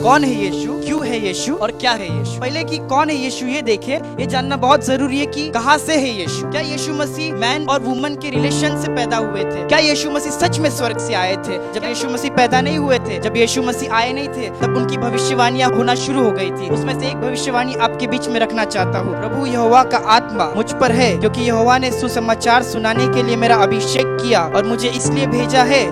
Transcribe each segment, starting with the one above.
कौन है यीशु, क्यों है यीशु और क्या है यीशु। पहले कि कौन है यीशु ये देखे, ये जानना बहुत जरूरी है कि कहाँ से है यीशु। क्या यीशु मसीह मैन और वुमन के रिलेशन से पैदा हुए थे? क्या यीशु मसीह सच में स्वर्ग से आए थे? जब यीशु मसीह पैदा नहीं हुए थे, जब यीशु मसीह आए नहीं थे, तब उनकी भविष्यवाणियां होना शुरू हो गई थी। उसमें से एक भविष्यवाणी आपके बीच में रखना चाहता हूँ। प्रभु यहोवा का आत्मा मुझ पर है, क्योंकि यहोवा ने सुसमाचार सुनाने के लिए मेरा अभिषेक किया और मुझे इसलिए भेजा है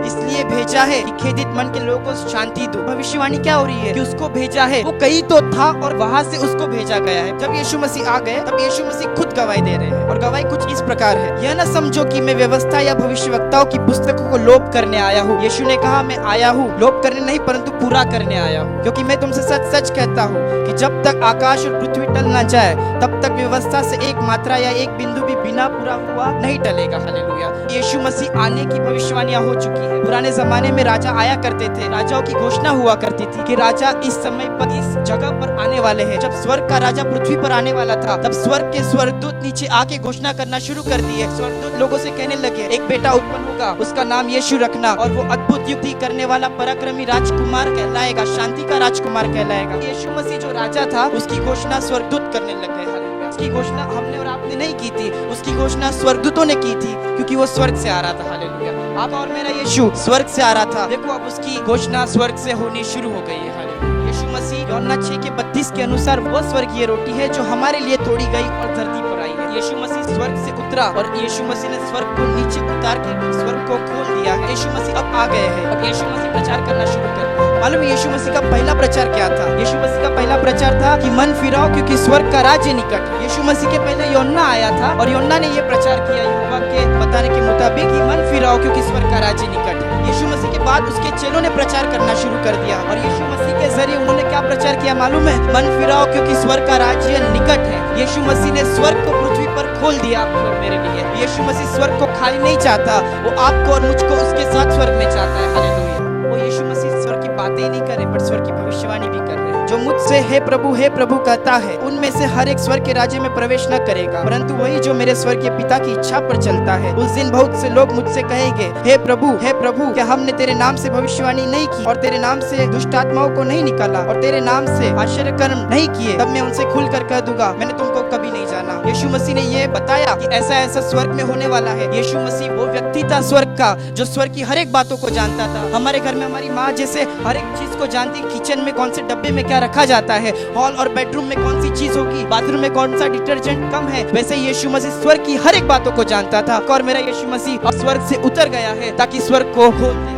कि खेदित मन के लोगों को शांति दो। भविष्यवाणी क्या हो रही है कि उसको भेजा है। वो कहीं तो था और वहाँ से उसको भेजा गया है। जब यीशु मसीह आ गए, तब यीशु मसीह खुद गवाही दे रहे हैं और गवाही कुछ इस प्रकार है। यह न समझो कि मैं व्यवस्था या भविष्यवक्ताओं की पुस्तकों को लोप करने आया हूँ। यीशु ने कहा, मैं आया हूँ लोप करने नहीं परंतु पूरा करने आया हूँ। क्योंकि मैं तुमसे सच सच कहता हूँ कि जब तक आकाश और पृथ्वी टल न जाए, तब तक व्यवस्था से एक मात्रा या एक बिंदु भी बिना पूरा हुआ नहीं टलेगा। हालेलुया। यीशु मसीह आने की भविष्यवाणियां हो चुकी है। पुराने जमाने में राजा आया करते थे, राजाओं की घोषणा हुआ करती थी कि राजा इस समय पर इस जगह पर आने वाले हैं। जब स्वर्ग का राजा पृथ्वी पर आने वाला था, तब स्वर्ग के स्वर्गदूत नीचे आके घोषणा करना शुरू कर दिए। स्वर्गदूत लोगों से कहने लगे, एक बेटा उत्पन्न होगा, उसका नाम यीशु रखना, और वो अद्भुत युक्ति करने वाला पराक्रमी राजकुमार कहलाएगा, शांति का राजकुमार कहलाएगा। यीशु मसीह जो राजा था, उसकी घोषणा स्वर्गदूत करने लग गए। उसकी घोषणा हमने और आपने नहीं की थी, उसकी घोषणा स्वर्गदूतों ने की थी, क्योंकि वो स्वर्ग से आ रहा था। हालेलुया। आप और मेरा यीशु स्वर्ग से आ रहा था। देखो अब उसकी घोषणा स्वर्ग से होनी शुरू हो गई है। हालेलुया। यीशु मसीह यूहन्ना 6:32 के अनुसार वो स्वर्गीय रोटी है जो हमारे लिए तोड़ी गई और धरती पर आई है। यीशु मसीह स्वर्ग से उतरा और यीशु मसीह ने स्वर्ग को नीचे उतार के स्वर्ग को खोल दिया है। यीशु मसीह अब आ गए हैं। अब यीशु मसीह प्रचार करना शुरू कर दिया। मालूम है यीशु मसीह का पहला प्रचार क्या था? यीशु मसीह का पहला प्रचार था कि मन फिराओ क्योंकि स्वर्ग का राज्य निकट है। यीशु मसीह के पहले यूहन्ना आया था और यूहन्ना ने ये प्रचार किया यहोवा के बताने के मुताबिक कि मन फिराओ क्योंकि स्वर्ग का राज्य निकट है। यीशु मसीह के बाद उसके चेलों ने प्रचार करना शुरू कर दिया और यीशु मसीह के जरिए उन्होंने क्या प्रचार किया मालूम है? मन फिराओ क्योंकि स्वर्ग का राज्य निकट है। यीशु मसीह ने स्वर्ग को पृथ्वी पर खोल दिया आपको और मेरे लिए। यीशु मसीह स्वर्ग को खाली नहीं चाहता, वो आपको और मुझको उसके साथ स्वर्ग में चाहता है। हालेलुया। वो यीशु मसीह स्वर्ग की बातें ही नहीं कर रहे, पर स्वर्ग की भविष्यवाणी भी कर रहे हैं। जो मुझसे हे प्रभु कहता है, उनमें से हर एक स्वर्ग के राज्य में प्रवेश न करेगा, परंतु वही जो मेरे स्वर्गीय पिता की इच्छा पर चलता है। उस दिन बहुत से लोग मुझसे कहेंगे, हे प्रभु क्या हमने तेरे नाम से भविष्यवाणी नहीं की और तेरे नाम से दुष्ट आत्माओं को नहीं निकाला और तेरे नाम से आश्चर्य कर्म नहीं किए? तब मैं उनसे खुलकर कह दूंगा, मैंने तुमको कभी नहीं जाना। यीशु मसीह ने यह बताया कि ऐसा ऐसा स्वर्ग में होने वाला है। यीशु मसीह वो व्यक्ति था स्वर्ग का जो स्वर्ग की हर एक बातों को जानता था। हमारे घर में हमारी माँ जैसे हर एक चीज को जानती, किचन में कौन से डब्बे में क्या रखा जाता है, हॉल और बेडरूम में कौन सी चीज होगी, बाथरूम में कौन सा डिटर्जेंट कम है, वैसे यीशु मसीह स्वर्ग की हर एक बातों को जानता था। और मेरा यीशु मसीह स्वर्ग से उतर गया है ताकि स्वर्ग को खोल दे।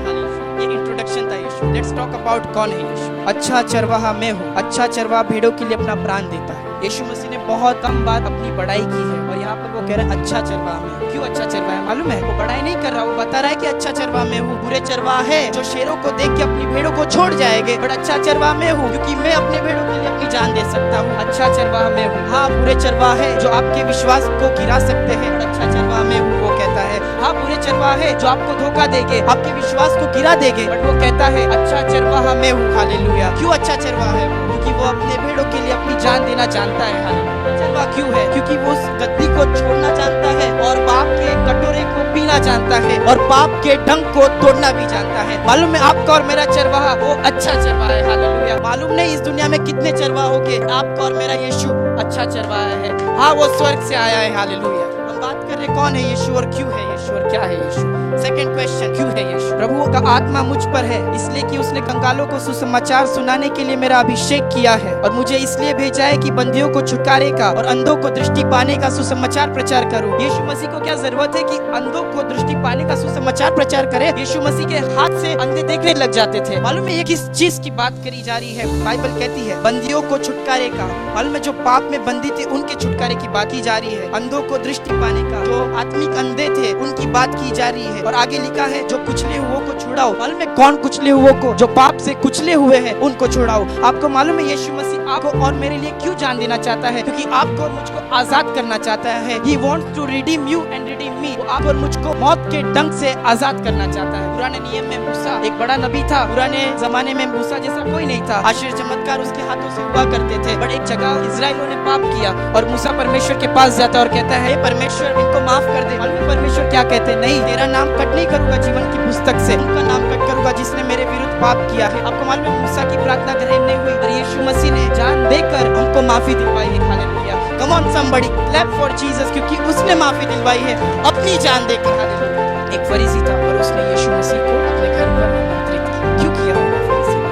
ये इंट्रोडक्शन था यीशु। लेट्स टॉक अबाउट कौन है यीशु। अच्छा चरवाहा मैं हूँ। अच्छा चरवाहा भेड़ों के लिए अपना प्राण देता है। यीशु मसीह ने बहुत कम बार अपनी बड़ाई की है और यहाँ पर वो कह रहा है अच्छा चरवाहा मैं। क्यों अच्छा चरवाहा है मालूम है? वो बड़ाई नहीं कर रहा, वो बता रहा है कि अच्छा चरवाहा मैं हूँ। बुरे चरवाहा है जो शेरों को देख के अपनी भेड़ों को छोड़ जाएंगे, बट अच्छा चरवाहा मैं हूँ क्योंकि मैं अपने भेड़ों के लिए अपनी जान दे सकता हूँ। अच्छा चरवाहा मैं हूँ। हाँ, बुरे चरवाहा है जो आपके विश्वास को गिरा सकते हैं, बट अच्छा चरवाहा मैं हूँ वो कहता है। हाँ, बुरे चरवाहा है जो आपको धोखा देंगे, आपके विश्वास को गिरा देंगे, बट वो कहता है अच्छा चरवाहा मैं हूँ। हालेलुया। क्यों अच्छा चरवाहा है? क्योंकि वो अपने भेड़ों के लिए अपनी जान देना जानता है। हालेलुया। चरवाहा क्यों है? क्योंकि वो उस गद्दी को छोड़ना जानता है और पाप के कटोरे को पीना जानता है और पाप के ढंग को तोड़ना भी जानता है। मालूम है आपका और मेरा चरवाहा वो अच्छा चरवाहा है। हालेलुया। मालूम नहीं इस दुनिया में कितने चरवाहा होंगे, आपका और मेरा यीशु अच्छा चरवाहा है। हाँ, वो स्वर्ग से आया है। हालेलुया। हम बात कर रहे कौन है यीशु और क्यों है यीशु और क्या है यीशु। सेकंड क्वेश्चन, क्यों है यीशु? प्रभु का आत्मा मुझ पर है इसलिए कि उसने कंगालों को सुसमाचार सुनाने के लिए मेरा अभिषेक किया है और मुझे इसलिए भेजा है कि बंदियों को छुटकारे का और अंधों को दृष्टि पाने का सुसमाचार प्रचार करूं। यीशु मसीह को क्या जरूरत है कि अंधों को दृष्टि पाने का सुसमाचार प्रचार करे? यीशु मसीह के हाथ से अंधे देखने लग जाते थे। मालूम है ये किस चीज की बात करी जा रही है? बाइबल कहती है बंदियों को छुटकारे का। मालूम है जो पाप में बंदी थे उनके छुटकारे की बात की जा रही है। अंधों को दृष्टि पाने का, जो आत्मिक अंधे थे उनकी बात की जा रही है। और आगे लिखा है जो कुचले हुओं को छुड़ाओ। मालूम है कौन कुचले हुओं को? जो पाप से कुचले हुए हैं उनको छुड़ाओ। आपको मालूम है यीशु मसीह आपको और मेरे लिए क्यों जान देना चाहता है? क्योंकि आपको और मुझको आजाद करना चाहता है। He wants to redeem you and redeem me। वो आप और मुझको मौत के डंक से आजाद करना चाहता है। पुराने नियम में मूसा एक बड़ा नबी था। पुराने जमाने में मूसा जैसा कोई नहीं था। आश्चर्य चमत्कार उसके हाथों से हुआ करते थे। बट एक जगह इजराइलियों ने पाप किया और मूसा परमेश्वर के पास जाता है और कहता है परमेश्वर उनको माफ कर दे। मालूम है परमेश्वर क्या कहते हैं? नहीं, तेरा नाम कट नहीं करूंगा जीवन की पुस्तक से, उनका नाम कट करूंगा जिसने मेरे विरुद्ध पाप किया है। आपको मालूम है मूसा की प्रार्थना ग्रहण नहीं हुई और यीशु मसीह ने जान देकर उनको माफी दिलवाई है। Hallelujah, come on somebody, clap for Jesus, क्योंकि उसने माफी दिलवाई है अपनी जान देकर। हालेलुया। एक फरीसी था और उसने यीशु मसीह को अपने घर पर आमंत्रित किया। क्यों किया होगा फरीसी ने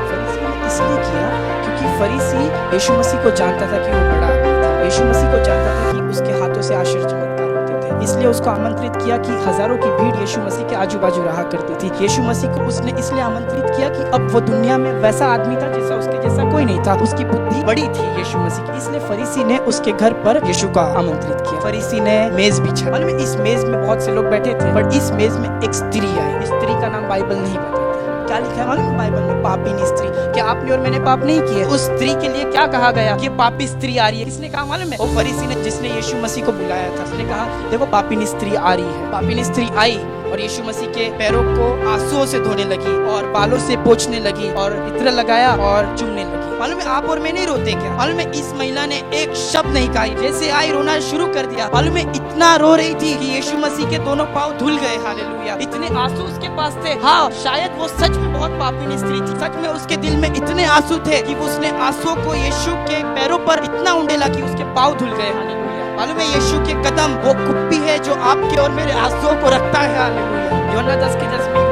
इसलिए किया क्योंकि फरीसी यीशु मसीह को जानता था कि वो बड़ा आदमी था, यीशु मसीह को जानता था कि उसके हाथों से आश्चर्य चमत्कार होते थे, इसलिए उसको आमंत्रित किया कि हजारों की भीड़ यीशु मसीह के आजू बाजू रहा करती थी। यीशु मसीह को उसने इसलिए आमंत्रित किया कि अब वो दुनिया में वैसा आदमी था जैसा उसके जैसा कोई नहीं था, उसकी बुद्धि बड़ी थी यीशु मसीह की, इसलिए फरीसी ने उसके घर पर यीशु को आमंत्रित किया। फरीसी ने मेज बिछाई। मालूम है इस मेज में बहुत से लोग बैठे थे, बट इस मेज में एक स्त्री आई। स्त्री का नाम बाइबल नहीं बताती। क्या लिखा है मालूम है बाइबल में? पापिनी स्त्री। क्या आपने और मैंने पाप नहीं किए? उस स्त्री के लिए क्या कहा गया? ये पापी स्त्री आ रही है। किसने कहा मालूम है? वो फरीसी ने, जिसने यीशु मसीह को बुलाया था। उसने कहा देखो पापिनी स्त्री आ रही है। पापिनी स्त्री आई और यीशु मसीह के पैरों को आंसुओं से धोने लगी और बालों से पोंछने लगी और इत्र लगाया और चूमने लगी। मालूम है आप और मैं नहीं रोते क्या? मालूम है इस महिला ने एक शब्द नहीं कहा, जैसे आई रोना शुरू कर दिया। मालूम है इतना रो रही थी कि यीशु मसीह के दोनों पांव धुल गए। हालेलुया, इतने आंसू उसके पास थे। हाँ, शायद वो सच में बहुत पापिनी स्त्री थी। सच में उसके दिल में इतने आंसू थे कि उसने आंसुओं को यीशु के पैरों पर इतना उंडेला कि उसके पांव धुल गए। हालेलुया, मालूम है यीशु के कदम वो कुप्पी है जो आपके और मेरे आंसुओं को रखता है। हालेलुया, यूहन्ना 10:10 में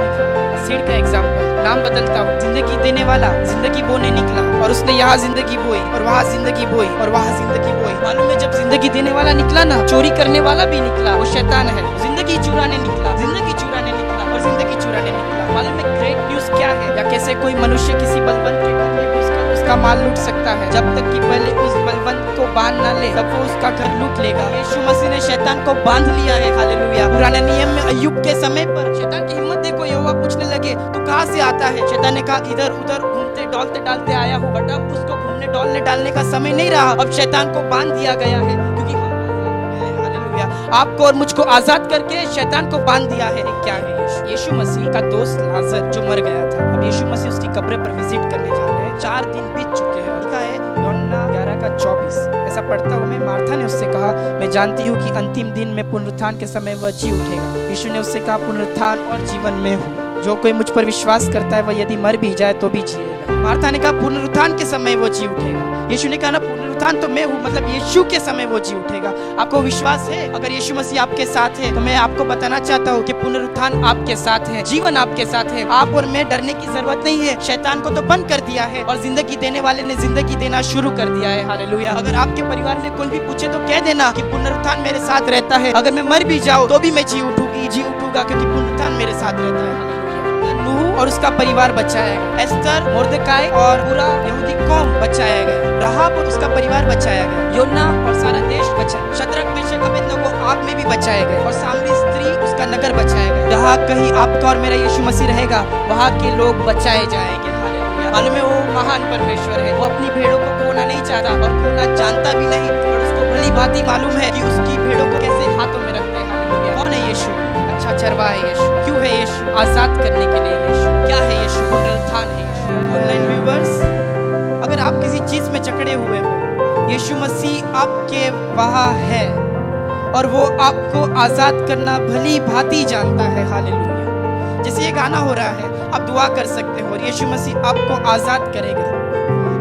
सीड का एग्जाम्पल, नाम बदलता हूँ, जिंदगी देने वाला जिंदगी बोने निकला और उसने यहाँ जिंदगी बोई और वहाँ जिंदगी बोई और वहाँ जिंदगी बोई। मालूम है जब जिंदगी देने वाला निकला ना, चोरी करने वाला भी निकला, वो शैतान है। जिंदगी चुराने निकला, जिंदगी चुराने निकला और जिंदगी चुराने निकला। मालूम है ग्रेट न्यूज क्या है? या कैसे कोई मनुष्य किसी बलवंत के घर में उसका माल लूट सकता है? जब तक कि पहले उस बलवंत को बांध ना ले तब वो उसका घर लूट लेगा। यीशु मसीह ने शैतान को बांध लिया है। हालेलुया, पुराने नियम में अय्यूब के समय पर शैतान की हिम्मत देखो, यहोवा पूछने लगे तू कहाँ से आता है? शैतान ने कहा इधर उधर घूमते डोलते डालते आया हूँ। बट अब उसको घूमने डोलने डालने का समय नहीं रहा, अब शैतान को बांध दिया गया है क्योंकि हालेलुया आपको और मुझको आजाद करके शैतान को बांध दिया है। क्या है? यीशु मसीह का दोस्त लाजर जो मर गया था, अब यीशु मसीह उसकी कब्र पर विजिट करने जा रहे हैं। 4 दिन बीत चुके हैं। लिखा है यूहन्ना 11:24, ऐसा पढ़ता हूँ मैं। मार्था ने उससे कहा मैं जानती हूँ कि अंतिम दिन में पुनरुत्थान के समय वह जी उठेगा। यीशु ने उससे कहा पुनरुत्थान और जीवन में हूँ, जो कोई मुझ पर विश्वास करता है वह यदि मर भी जाए तो भी जिएगा। मार्था ने कहा पुनरुत्थान के समय वो जी उठेगा। यीशु ने कहा ना पुनरुत्थान तो मैं हूँ, मतलब यीशु के समय वो जी उठेगा। आपको विश्वास है? अगर यीशु मसीह आपके साथ है तो मैं आपको बताना चाहता हूँ कि पुनरुत्थान आपके साथ है, जीवन आपके साथ है। आप और मैं डरने की जरूरत नहीं है। शैतान को तो बंद कर दिया है और जिंदगी देने वाले ने जिंदगी देना शुरू कर दिया है। हालेलुया, अगर आपके परिवार में कोई भी पूछे तो कह देना कि पुनरुत्थान मेरे साथ रहता है। अगर मैं मर भी जाऊँ तो भी मैं जी उठूंगा क्योंकि पुनरुत्थान मेरे साथ रहता है। नूह और उसका परिवार बचाया गया, एस्तर, मोर्देकाई और पूरा यहूदी कौम बचाया गया, राहाब और उसका परिवार बचाया गया, योना और सारा देश बचा, शद्रक, मेशक, अबेदनगो को आग में भी बचाए गए और सामरी स्त्री उसका नगर बचाया गया। जहाँ कहीं आपका और मेरा यीशु मसीह रहेगा वहाँ के लोग बचाए जाएंगे। हालेलुया, मालूम है वो महान परमेश्वर है। वो अपनी भेड़ों को खोना नहीं चाहता और खोना जानता भी नहीं, और उसको भली भांति मालूम है कि उसकी भेड़ों को कैसे हाथों में रखते हैं। हालेलुया, कौन है यीशु? अच्छा चरवाहा है यीशु। क्यों है यीशु? आजाद करने के लिए यीशु। क्या है यीशु? पुनरुत्थान है यीशु। ऑनलाइन व्यूअर्स, अगर आप किसी चीज में जकड़े हुए हो, यीशु मसीह आपके वहाँ है और वो आपको आजाद करना भली भांति जानता है। हालेलुया, जैसे ये गाना हो रहा है आप दुआ कर सकते हो और यीशु मसीह आपको आजाद करेगा।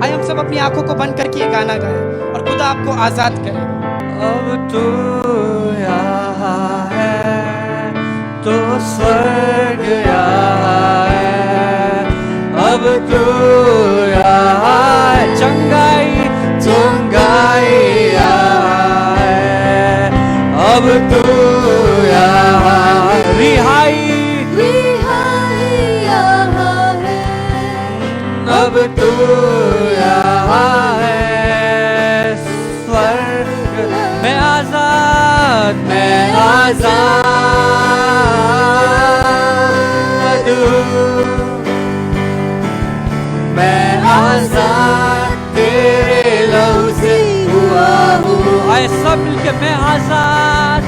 आइए हम सब अपनी आंखों को बंद करके ये गाना गाएं और खुदा आपको आजाद करेगा। अब तू यहाँ है तो स्वर्ग यहाँ है, अब तू यहाँ है, चंगाई यहाँ है, अब तू यहाँ है, रिहाई यहाँ है, अब तू यहाँ है, स्वर्ग में आजाद, मैं आजाद हूँ, मैं आजाद तेरे लहू से हुआ हूँ। आए सब मिलके मैं आजाद